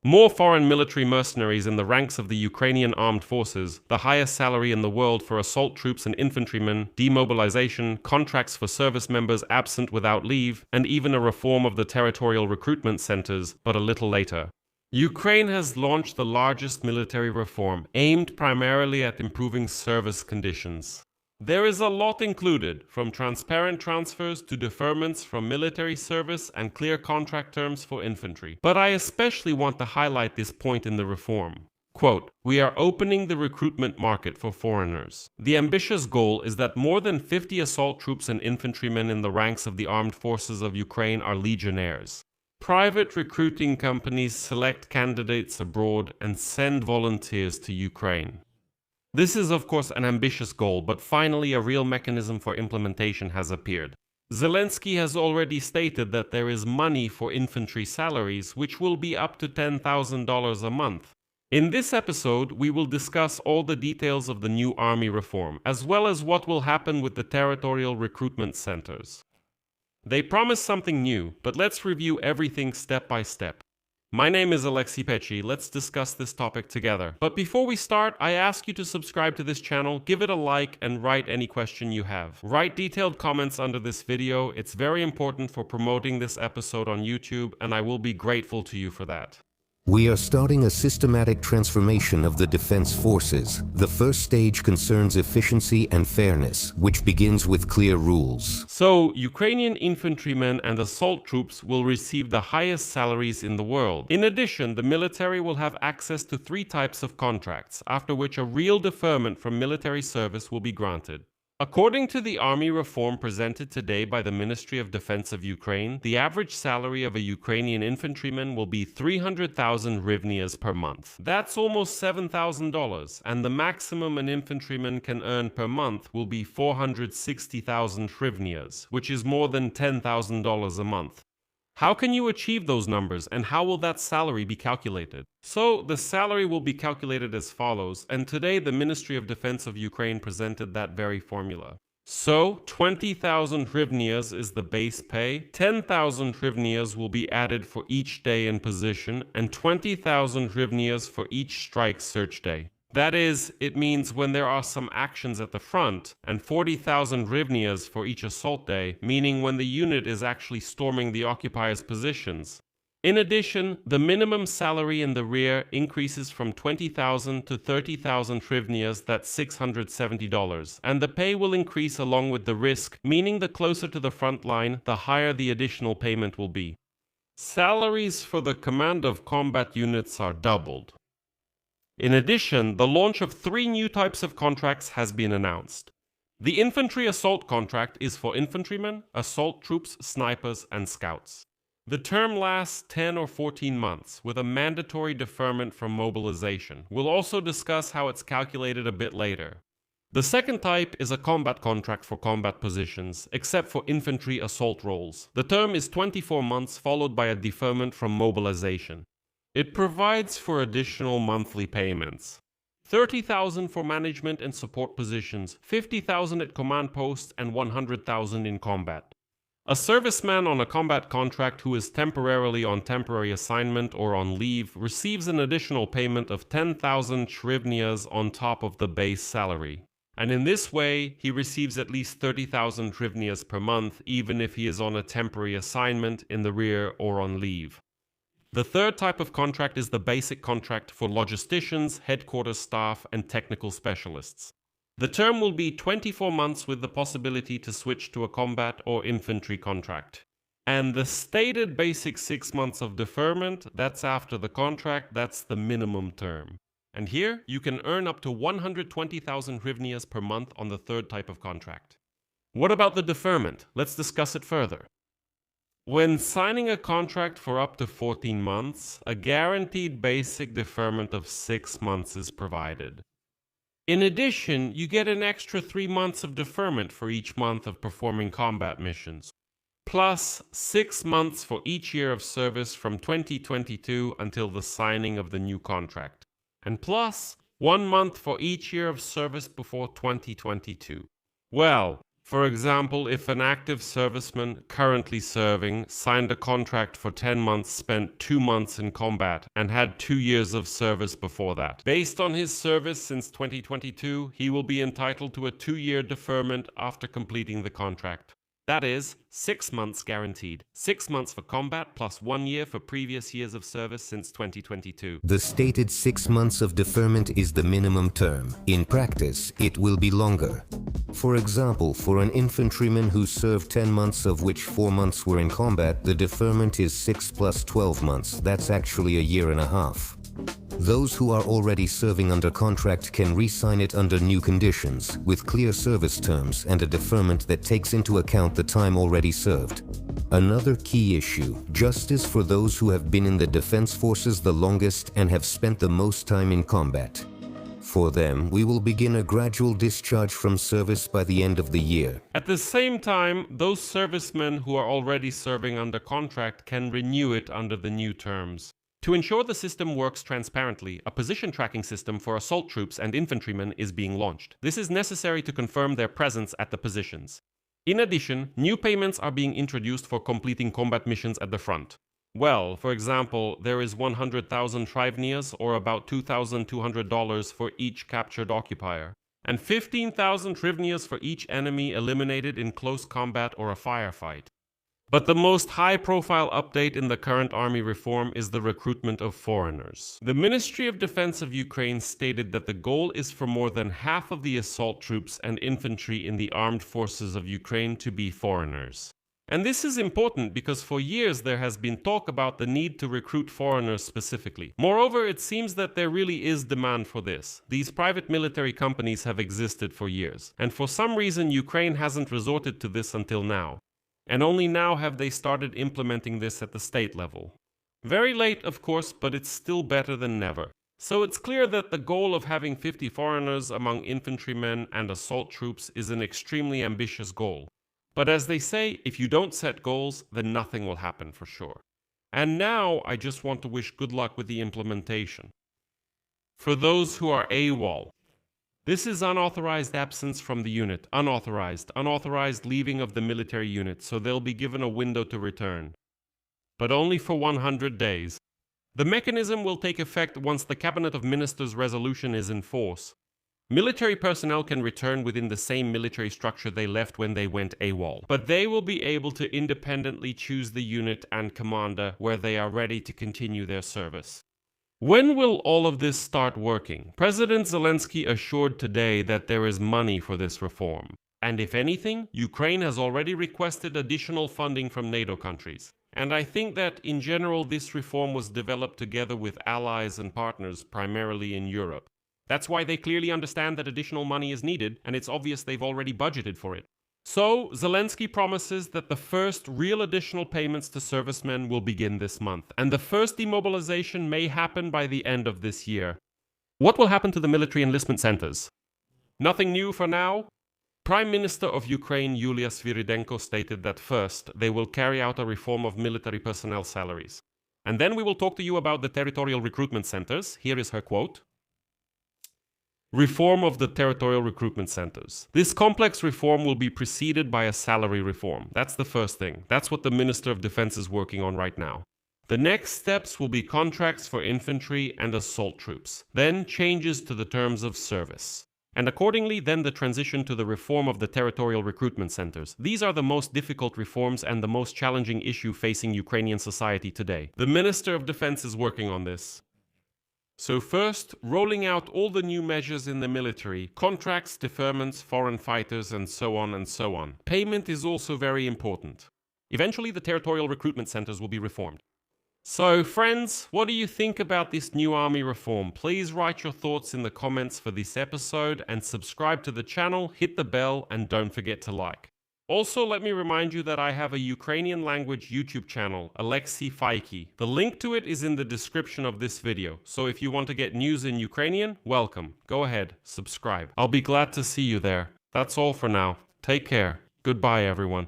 More foreign military mercenaries in the ranks of the Ukrainian armed forces, the highest salary in the world for assault troops and infantrymen, demobilization, contracts for service members absent without leave, and even a reform of the territorial recruitment centers, but a little later. Ukraine has launched the largest military reform, aimed primarily at improving service conditions. There is a lot included, from transparent transfers to deferments from military service and clear contract terms for infantry. But I especially want to highlight this point in the reform. Quote, "We are opening the recruitment market for foreigners. The ambitious goal is that more than 50 assault troops and infantrymen in the ranks of the armed forces of Ukraine are legionnaires. Private recruiting companies select candidates abroad and send volunteers to Ukraine." This is, of course, an ambitious goal, but finally a real mechanism for implementation has appeared. Zelensky has already stated that there is money for infantry salaries, which will be up to $10,000 a month. In this episode, we will discuss all the details of the new army reform, as well as what will happen with the territorial recruitment centers. They promise something new, but let's review everything step by step. My name is Alexei Pechi. Let's discuss this topic together. But before we start, I ask you to subscribe to this channel, give it a like, and write any question you have. Write detailed comments under this video. It's very important for promoting this episode on YouTube, and I will be grateful to you for that. We are starting a systematic transformation of the defense forces. The first stage concerns efficiency and fairness, which begins with clear rules. So, Ukrainian infantrymen and assault troops will receive the highest salaries in the world. In addition, the military will have access to 3 types of contracts, after which a real deferment from military service will be granted. According to the army reform presented today by the Ministry of Defense of Ukraine, the average salary of a Ukrainian infantryman will be 300,000 hryvnias per month. That's almost $7,000, and the maximum an infantryman can earn per month will be 460,000 hryvnias, which is more than $10,000 a month. How can you achieve those numbers, and how will that salary be calculated? So, the salary will be calculated as follows, and today the Ministry of Defense of Ukraine presented that very formula. So, 20,000 hryvnias is the base pay, 10,000 hryvnias will be added for each day in position, and 20,000 hryvnias for each strike search day. That is, it means when there are some actions at the front, and 40,000 hryvnias for each assault day, meaning when the unit is actually storming the occupiers' positions. In addition, the minimum salary in the rear increases from 20,000 to 30,000 hryvnias, that's $670, and the pay will increase along with the risk, meaning the closer to the front line, the higher the additional payment will be. Salaries for the command of combat units are doubled. In addition, the launch of 3 new types of contracts has been announced. The infantry assault contract is for infantrymen, assault troops, snipers, and scouts. The term lasts 10 or 14 months, with a mandatory deferment from mobilization. We'll also discuss how it's calculated a bit later. The second type is a combat contract for combat positions, except for infantry assault roles. The term is 24 months, followed by a deferment from mobilization. It provides for additional monthly payments. 30,000 for management and support positions, 50,000 at command posts, and 100,000 in combat. A serviceman on a combat contract who is temporarily on temporary assignment or on leave receives an additional payment of 10,000 hryvnias on top of the base salary. And in this way, he receives at least 30,000 hryvnias per month, even if he is on a temporary assignment, in the rear, or on leave. The third type of contract is the basic contract for logisticians, headquarters staff, and technical specialists. The term will be 24 months with the possibility to switch to a combat or infantry contract. And the stated basic 6 months of deferment, that's after the contract, that's the minimum term. And here, you can earn up to 120,000 hryvnias per month on the third type of contract. What about the deferment? Let's discuss it further. When signing a contract for up to 14 months, a guaranteed basic deferment of 6 months is provided. In addition, you get an extra 3 months of deferment for each month of performing combat missions, plus 6 months for each year of service from 2022 until the signing of the new contract, and plus 1 month for each year of service before 2022. Well, For example, if an active serviceman currently serving signed a contract for 10 months, spent 2 months in combat, and had 2 years of service before that. Based on his service since 2022, he will be entitled to a 2-year deferment after completing the contract. That is, 6 months guaranteed. 6 months for combat plus 1 year for previous years of service since 2022. The stated 6 months of deferment is the minimum term. In practice, it will be longer. For example, for an infantryman who served 10 months, of which 4 months were in combat, the deferment is 6 plus 12 months. That's actually a year and a half. Those who are already serving under contract can re-sign it under new conditions, with clear service terms and a deferment that takes into account the time already served. Another key issue: justice for those who have been in the defense forces the longest and have spent the most time in combat. For them, we will begin a gradual discharge from service by the end of the year. At the same time, those servicemen who are already serving under contract can renew it under the new terms. To ensure the system works transparently, a position tracking system for assault troops and infantrymen is being launched. This is necessary to confirm their presence at the positions. In addition, new payments are being introduced for completing combat missions at the front. Well, for example, there is 100,000 Trivnias, or about $2,200 for each captured occupier, and 15,000 Trivnias for each enemy eliminated in close combat or a firefight. But the most high-profile update in the current army reform is the recruitment of foreigners. The Ministry of Defense of Ukraine stated that the goal is for more than half of the assault troops and infantry in the armed forces of Ukraine to be foreigners. And this is important because for years there has been talk about the need to recruit foreigners specifically. Moreover, it seems that there really is demand for this. These private military companies have existed for years, and for some reason Ukraine hasn't resorted to this until now. And only now have they started implementing this at the state level. Very late, of course, but it's still better than never. So it's clear that the goal of having 50 foreigners among infantrymen and assault troops is an extremely ambitious goal. But as they say, if you don't set goals, then nothing will happen for sure. And now I just want to wish good luck with the implementation. For those who are AWOL, this is unauthorized absence from the unit, unauthorized leaving of the military unit, so they'll be given a window to return. But only for 100 days. The mechanism will take effect once the Cabinet of Ministers resolution is in force. Military personnel can return within the same military structure they left when they went AWOL, but they will be able to independently choose the unit and commander where they are ready to continue their service. When will all of this start working? President Zelensky assured today that there is money for this reform. And if anything, Ukraine has already requested additional funding from NATO countries. And I think that in general this reform was developed together with allies and partners primarily in Europe. That's why they clearly understand that additional money is needed, and it's obvious they've already budgeted for it. So, Zelensky promises that the first real additional payments to servicemen will begin this month, and the first demobilization may happen by the end of this year. What will happen to the military enlistment centers? Nothing new for now. Prime Minister of Ukraine Yulia Sviridenko stated that first, they will carry out a reform of military personnel salaries. And then we will talk to you about the territorial recruitment centers. Here is her quote. Reform of the territorial recruitment centers. This complex reform will be preceded by a salary reform. That's the first thing. That's what the Minister of Defense is working on right now. The next steps will be contracts for infantry and assault troops, then changes to the terms of service. And accordingly, then the transition to the reform of the territorial recruitment centers. These are the most difficult reforms and the most challenging issue facing Ukrainian society today. The Minister of Defense is working on this. So first, rolling out all the new measures in the military, contracts, deferments, foreign fighters, and so on and so on. Payment is also very important. Eventually, the territorial recruitment centers will be reformed. So, friends, what do you think about this new army reform? Please write your thoughts in the comments for this episode and subscribe to the channel, hit the bell, and don't forget to like. Also, let me remind you that I have a Ukrainian language YouTube channel, Alexei Faiki. The link to it is in the description of this video, so if you want to get news in Ukrainian, welcome. Go ahead, subscribe. I'll be glad to see you there. That's all for now. Take care. Goodbye, everyone.